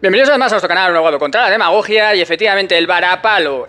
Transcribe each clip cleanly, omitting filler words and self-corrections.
Bienvenidos además a nuestro canal, un nuevo contra la demagogia y efectivamente el varapalo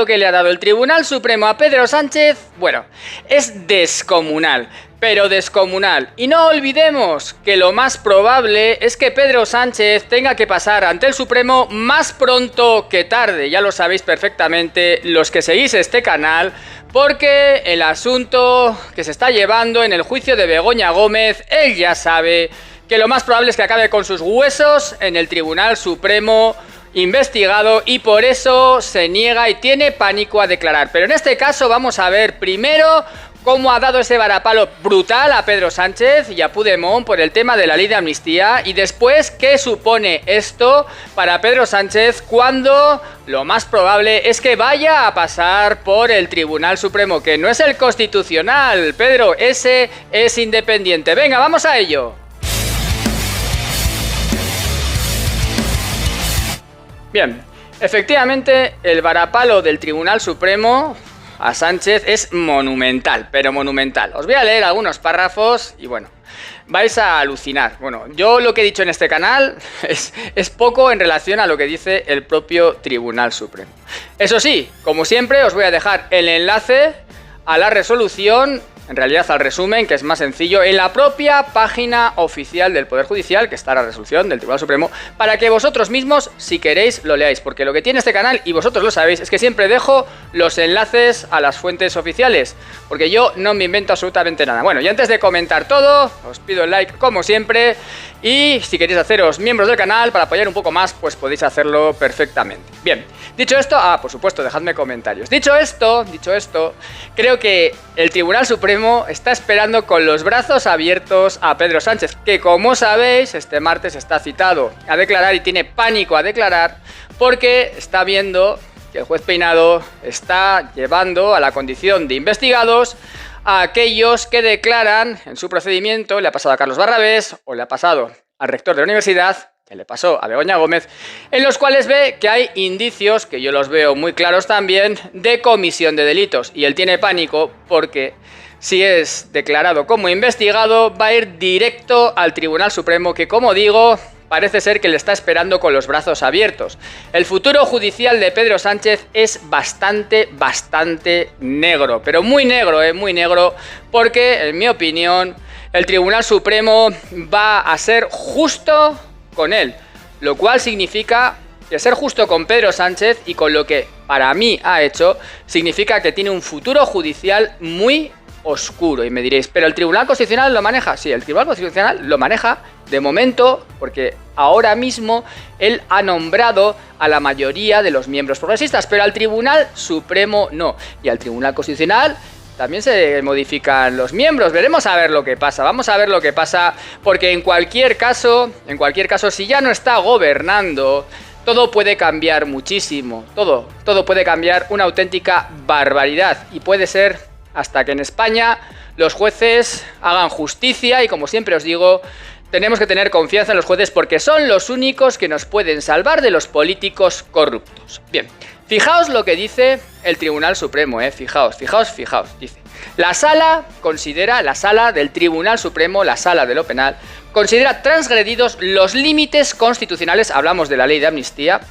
que le ha dado el Tribunal Supremo a Pedro Sánchez, bueno, es descomunal, pero descomunal. Y no olvidemos que lo más probable es que Pedro Sánchez tenga que pasar ante el Supremo más pronto que tarde, ya lo sabéis perfectamente los que seguís este canal, porque el asunto que se está llevando en el juicio de Begoña Gómez, él ya sabe que lo más probable es que acabe con sus huesos en el Tribunal Supremo investigado y por eso se niega y tiene pánico a declarar. Pero en este caso vamos a ver primero cómo ha dado ese varapalo brutal a Pedro Sánchez y a Puigdemont por el tema de la ley de amnistía y después qué supone esto para Pedro Sánchez cuando lo más probable es que vaya a pasar por el Tribunal Supremo, que no es el Constitucional, Pedro, ese es independiente. Venga, vamos a ello. Bien, efectivamente el varapalo del Tribunal Supremo a Sánchez es monumental, pero monumental. Os voy a leer algunos párrafos y bueno, vais a alucinar. Bueno, yo lo que he dicho en este canal es poco en relación a lo que dice el propio Tribunal Supremo. Eso sí, como siempre os voy a dejar el enlace a la resolución, en realidad al resumen, que es más sencillo, en la propia página oficial del Poder Judicial, que está la resolución del Tribunal Supremo, para que vosotros mismos, si queréis, lo leáis, porque lo que tiene este canal, y vosotros lo sabéis, es que siempre dejo los enlaces a las fuentes oficiales, porque yo no me invento absolutamente nada. Bueno, y antes de comentar todo, os pido el like como siempre, y si queréis haceros miembros del canal para apoyar un poco más, pues podéis hacerlo perfectamente. Bien, dicho esto, por supuesto, dejadme comentarios. Dicho esto, creo que el Tribunal Supremo está esperando con los brazos abiertos a Pedro Sánchez, que como sabéis, este martes está citado a declarar y tiene pánico a declarar porque está viendo que el juez Peinado está llevando a la condición de investigados a aquellos que declaran en su procedimiento, le ha pasado a Carlos Barrabés o le ha pasado al rector de la universidad, que le pasó a Begoña Gómez, en los cuales ve que hay indicios, que yo los veo muy claros también, de comisión de delitos. Y él tiene pánico porque si es declarado como investigado va a ir directo al Tribunal Supremo, que como digo, parece ser que le está esperando con los brazos abiertos. El futuro judicial de Pedro Sánchez es bastante negro, pero muy negro, porque en mi opinión el Tribunal Supremo va a ser justo con él, lo cual significa que ser justo con Pedro Sánchez y con lo que para mí ha hecho, significa que tiene un futuro judicial muy oscuro. Y me diréis, ¿pero el Tribunal Constitucional lo maneja? Sí, el Tribunal Constitucional lo maneja de momento porque ahora mismo él ha nombrado a la mayoría de los miembros progresistas, pero al Tribunal Supremo no. Y al Tribunal Constitucional también se modifican los miembros. Veremos a ver lo que pasa. Vamos a ver lo que pasa, porque en cualquier caso, si ya no está gobernando, todo puede cambiar muchísimo. Todo puede cambiar una auténtica barbaridad. Y puede ser hasta que en España los jueces hagan justicia. Y como siempre os digo, tenemos que tener confianza en los jueces porque son los únicos que nos pueden salvar de los políticos corruptos. Bien. Fijaos lo que dice el Tribunal Supremo, fijaos, dice: la sala del Tribunal Supremo, la sala de lo penal, considera transgredidos los límites constitucionales, hablamos de la ley de amnistía,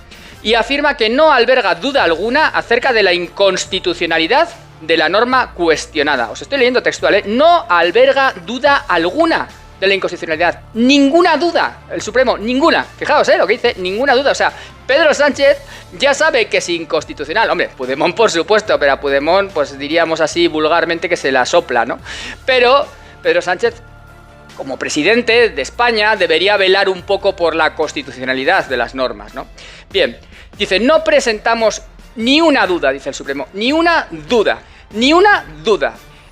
y afirma que no alberga duda alguna acerca de la inconstitucionalidad de la norma cuestionada. Os estoy leyendo textual, no alberga duda alguna de la inconstitucionalidad. Ninguna duda. El Supremo, ninguna. Fijaos, lo que dice, ninguna duda. O sea, Pedro Sánchez ya sabe que es inconstitucional. Hombre, Puigdemont por supuesto, pero a Puigdemont, pues diríamos así vulgarmente que se la sopla, ¿no? Pero Pedro Sánchez, como presidente de España, debería velar un poco por la constitucionalidad de las normas, ¿no? Bien, dice, no presentamos ni una duda, dice el Supremo, ni una duda,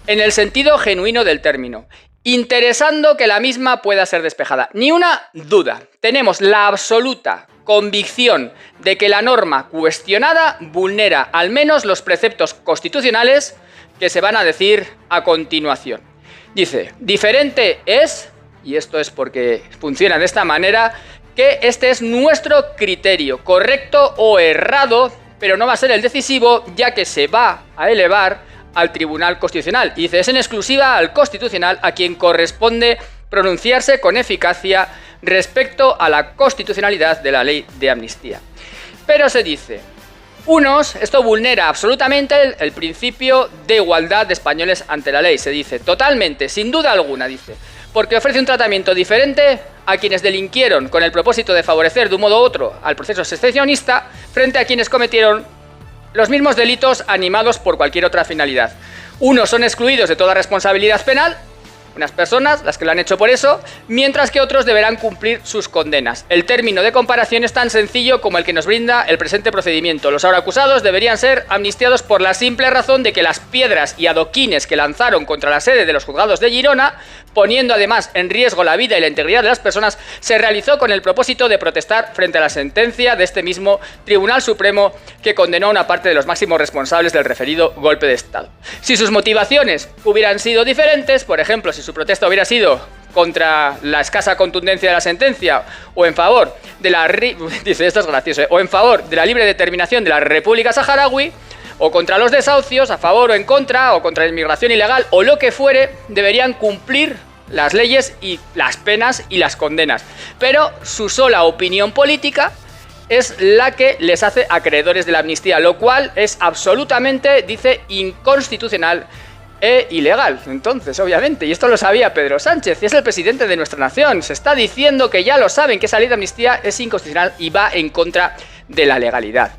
en el sentido genuino del término, interesando que la misma pueda ser despejada. Ni una duda. Tenemos la absoluta convicción de que la norma cuestionada vulnera al menos los preceptos constitucionales que se van a decir a continuación. Dice, diferente es, y esto es porque funciona de esta manera, que este es nuestro criterio, correcto o errado, pero no va a ser el decisivo, ya que se va a elevar al Tribunal Constitucional. Y dice, es en exclusiva al Constitucional a quien corresponde pronunciarse con eficacia respecto a la constitucionalidad de la ley de amnistía. Pero se dice, esto vulnera absolutamente el principio de igualdad de españoles ante la ley, se dice, totalmente, sin duda alguna, dice, porque ofrece un tratamiento diferente a quienes delinquieron con el propósito de favorecer de un modo u otro al proceso secesionista frente a quienes cometieron los mismos delitos animados por cualquier otra finalidad. Unos son excluidos de toda responsabilidad penal, unas personas, las que lo han hecho por eso, mientras que otros deberán cumplir sus condenas. El término de comparación es tan sencillo como el que nos brinda el presente procedimiento. Los ahora acusados deberían ser amnistiados por la simple razón de que las piedras y adoquines que lanzaron contra la sede de los juzgados de Girona, poniendo además en riesgo la vida y la integridad de las personas, se realizó con el propósito de protestar frente a la sentencia de este mismo Tribunal Supremo que condenó a una parte de los máximos responsables del referido golpe de Estado. Si sus motivaciones hubieran sido diferentes, por ejemplo, si su protesta hubiera sido contra la escasa contundencia de la sentencia o en favor de la dice, esto es gracioso, o en favor de la libre determinación de la República Saharaui, o contra los desahucios, a favor o en contra, o contra la inmigración ilegal, o lo que fuere, deberían cumplir las leyes y las penas y las condenas. Pero su sola opinión política es la que les hace acreedores de la amnistía, lo cual es absolutamente, dice, inconstitucional e ilegal. Entonces, obviamente, y esto lo sabía Pedro Sánchez, y es el presidente de nuestra nación, se está diciendo que ya lo saben, que esa ley de amnistía es inconstitucional y va en contra de la legalidad.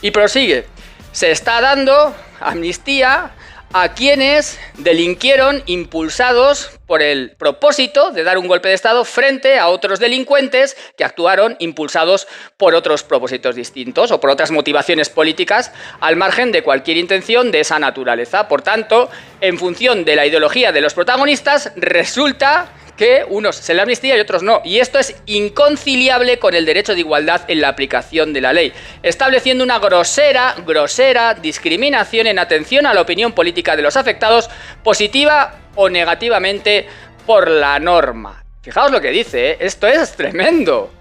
Y prosigue, se está dando amnistía a quienes delinquieron impulsados por el propósito de dar un golpe de Estado frente a otros delincuentes que actuaron impulsados por otros propósitos distintos o por otras motivaciones políticas al margen de cualquier intención de esa naturaleza. Por tanto, en función de la ideología de los protagonistas, resulta que unos se le amnistía y otros no, y esto es inconciliable con el derecho de igualdad en la aplicación de la ley, estableciendo una grosera discriminación en atención a la opinión política de los afectados, positiva o negativamente por la norma. Fijaos lo que dice, esto es tremendo.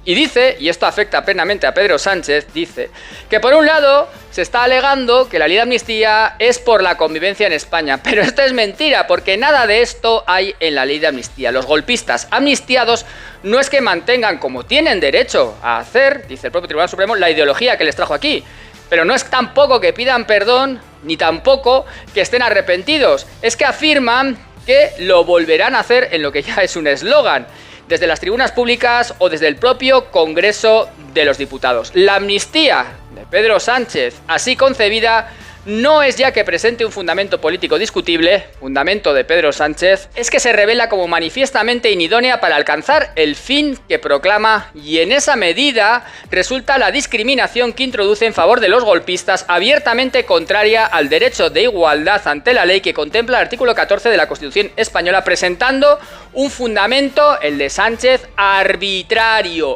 Y dice, y esto afecta plenamente a Pedro Sánchez, dice que por un lado se está alegando que la ley de amnistía es por la convivencia en España, pero esto es mentira, porque nada de esto hay en la ley de amnistía. Los golpistas amnistiados no es que mantengan, como tienen derecho a hacer, dice el propio Tribunal Supremo, la ideología que les trajo aquí, pero no es tampoco que pidan perdón, ni tampoco que estén arrepentidos, es que afirman que lo volverán a hacer en lo que ya es un eslogan, desde las tribunas públicas o desde el propio Congreso de los Diputados. La amnistía de Pedro Sánchez, así concebida, no es ya que presente un fundamento político discutible, fundamento de Pedro Sánchez, es que se revela como manifiestamente inidónea para alcanzar el fin que proclama, y en esa medida resulta la discriminación que introduce en favor de los golpistas, abiertamente contraria al derecho de igualdad ante la ley que contempla el artículo 14 de la Constitución española, presentando un fundamento, el de Sánchez, arbitrario,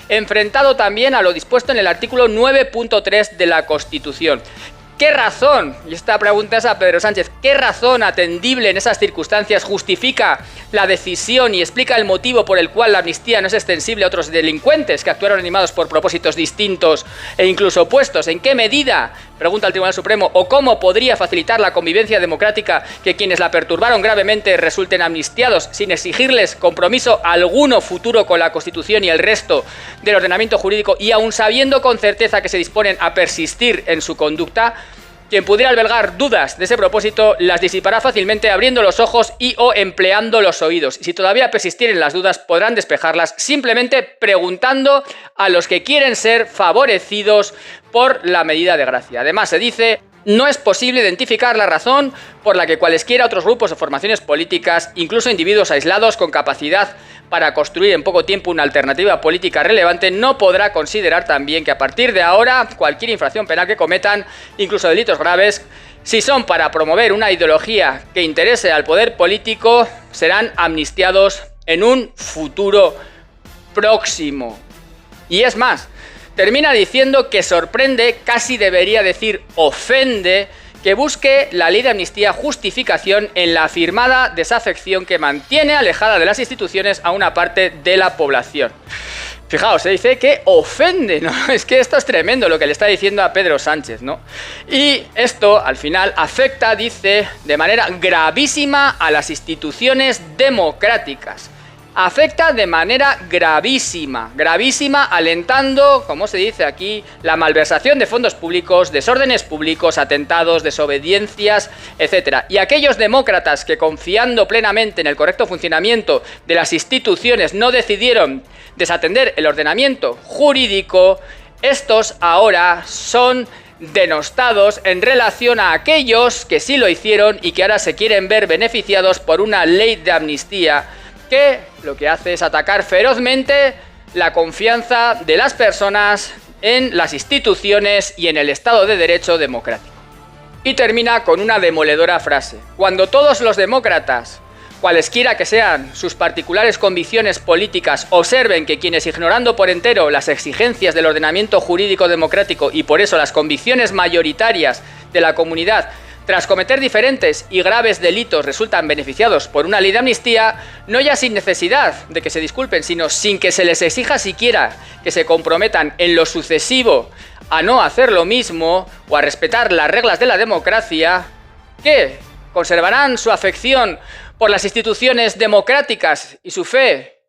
enfrentado también a lo dispuesto en el artículo 9.3 de la Constitución. ¿Qué razón, y esta pregunta es a Pedro Sánchez, qué razón atendible en esas circunstancias justifica la decisión y explica el motivo por el cual la amnistía no es extensible a otros delincuentes que actuaron animados por propósitos distintos e incluso opuestos? ¿En qué medida, pregunta el Tribunal Supremo, o cómo podría facilitar la convivencia democrática que quienes la perturbaron gravemente resulten amnistiados sin exigirles compromiso alguno futuro con la Constitución y el resto del ordenamiento jurídico, y aun sabiendo con certeza que se disponen a persistir en su conducta? Quien pudiera albergar dudas de ese propósito las disipará fácilmente abriendo los ojos y o empleando los oídos. Y si todavía persistieren las dudas, podrán despejarlas simplemente preguntando a los que quieren ser favorecidos por la medida de gracia. Además, se dice, no es posible identificar la razón por la que cualesquiera otros grupos o formaciones políticas, incluso individuos aislados con capacidad para construir en poco tiempo una alternativa política relevante, no podrá considerar también que a partir de ahora cualquier infracción penal que cometan, incluso delitos graves, si son para promover una ideología que interese al poder político, serán amnistiados en un futuro próximo. Y es más, termina diciendo que sorprende, casi debería decir ofende, que busque la ley de amnistía justificación en la afirmada desafección que mantiene alejada de las instituciones a una parte de la población. Fijaos, se dice que ofende, ¿no? Es que esto es tremendo lo que le está diciendo a Pedro Sánchez, ¿no? Y esto, al final, afecta, dice, de manera gravísima a las instituciones democráticas. Afecta de manera gravísima, alentando, como se dice aquí, la malversación de fondos públicos, desórdenes públicos, atentados, desobediencias, etc. Y aquellos demócratas que, confiando plenamente en el correcto funcionamiento de las instituciones, no decidieron desatender el ordenamiento jurídico, estos ahora son denostados en relación a aquellos que sí lo hicieron y que ahora se quieren ver beneficiados por una ley de amnistía que lo que hace es atacar ferozmente la confianza de las personas en las instituciones y en el Estado de Derecho democrático. Y termina con una demoledora frase: cuando todos los demócratas, cualesquiera que sean sus particulares convicciones políticas, observen que quienes, ignorando por entero las exigencias del ordenamiento jurídico democrático y por eso las convicciones mayoritarias de la comunidad, tras cometer diferentes y graves delitos, resultan beneficiados por una ley de amnistía, no ya sin necesidad de que se disculpen, sino sin que se les exija siquiera que se comprometan en lo sucesivo a no hacer lo mismo o a respetar las reglas de la democracia, ¿qué? ¿Conservarán su afección por las instituciones democráticas y su fe?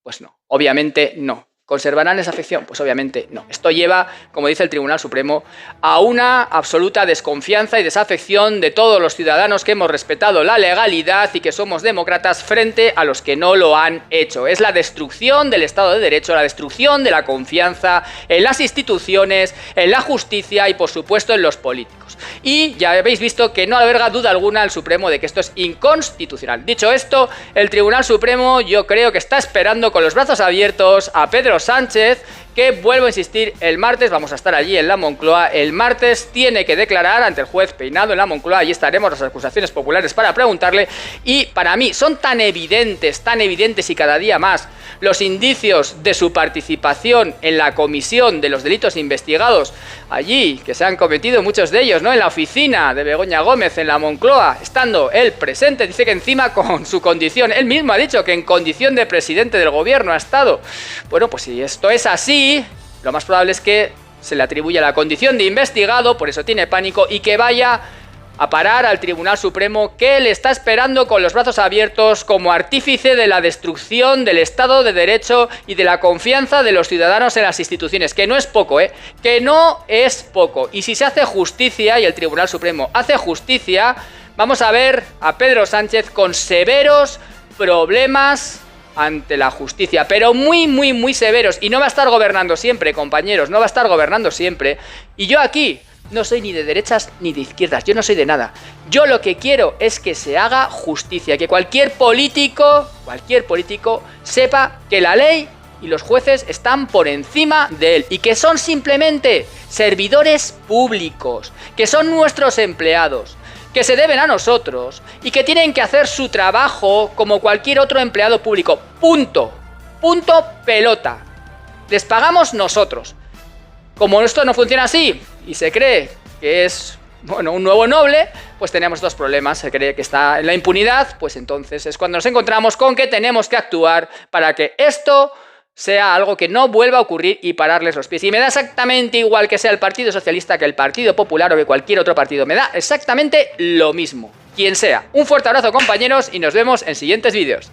Pues no, obviamente no. ¿Conservarán esa afección? Pues obviamente no. Esto lleva, como dice el Tribunal Supremo, a una absoluta desconfianza y desafección de todos los ciudadanos que hemos respetado la legalidad y que somos demócratas frente a los que no lo han hecho. Es la destrucción del Estado de Derecho, la destrucción de la confianza en las instituciones, en la justicia y, por supuesto, en los políticos. Y ya habéis visto que no alberga duda alguna el Supremo de que esto es inconstitucional. Dicho esto, el Tribunal Supremo yo creo que está esperando con los brazos abiertos a Pedro Sánchez, que, vuelvo a insistir, el martes vamos a estar allí en la Moncloa. El martes tiene que declarar ante el juez Peinado en la Moncloa. Allí estaremos las acusaciones populares para preguntarle. Y para mí son tan evidentes y cada día más los indicios de su participación en la comisión de los delitos investigados allí, que se han cometido muchos de ellos, ¿no? En la oficina de Begoña Gómez en la Moncloa, estando él presente. Dice que encima con su condición, él mismo ha dicho que en condición de presidente del gobierno ha estado. Bueno, pues si esto es así, lo más probable es que se le atribuya la condición de investigado, por eso tiene pánico, y que vaya a parar al Tribunal Supremo, que le está esperando con los brazos abiertos como artífice de la destrucción del Estado de Derecho y de la confianza de los ciudadanos en las instituciones, que no es poco, que no es poco. Y si se hace justicia, y el Tribunal Supremo hace justicia, vamos a ver a Pedro Sánchez con severos problemas ante la justicia, pero muy severos, y no va a estar gobernando siempre, compañeros, no va a estar gobernando siempre. Y yo aquí no soy ni de derechas ni de izquierdas, yo no soy de nada. Yo lo que quiero es que se haga justicia, que cualquier político sepa que la ley y los jueces están por encima de él y que son simplemente servidores públicos, que son nuestros empleados, que se deben a nosotros y que tienen que hacer su trabajo como cualquier otro empleado público. Punto. Punto pelota. Les pagamos nosotros. Como esto no funciona así y se cree que es, bueno, un nuevo noble, pues tenemos dos problemas. Se cree que está en la impunidad, pues entonces es cuando nos encontramos con que tenemos que actuar para que esto sea algo que no vuelva a ocurrir y pararles los pies. Y me da exactamente igual que sea el Partido Socialista, que el Partido Popular o que cualquier otro partido. Me da exactamente lo mismo, quien sea. Un fuerte abrazo, compañeros, y nos vemos en siguientes vídeos.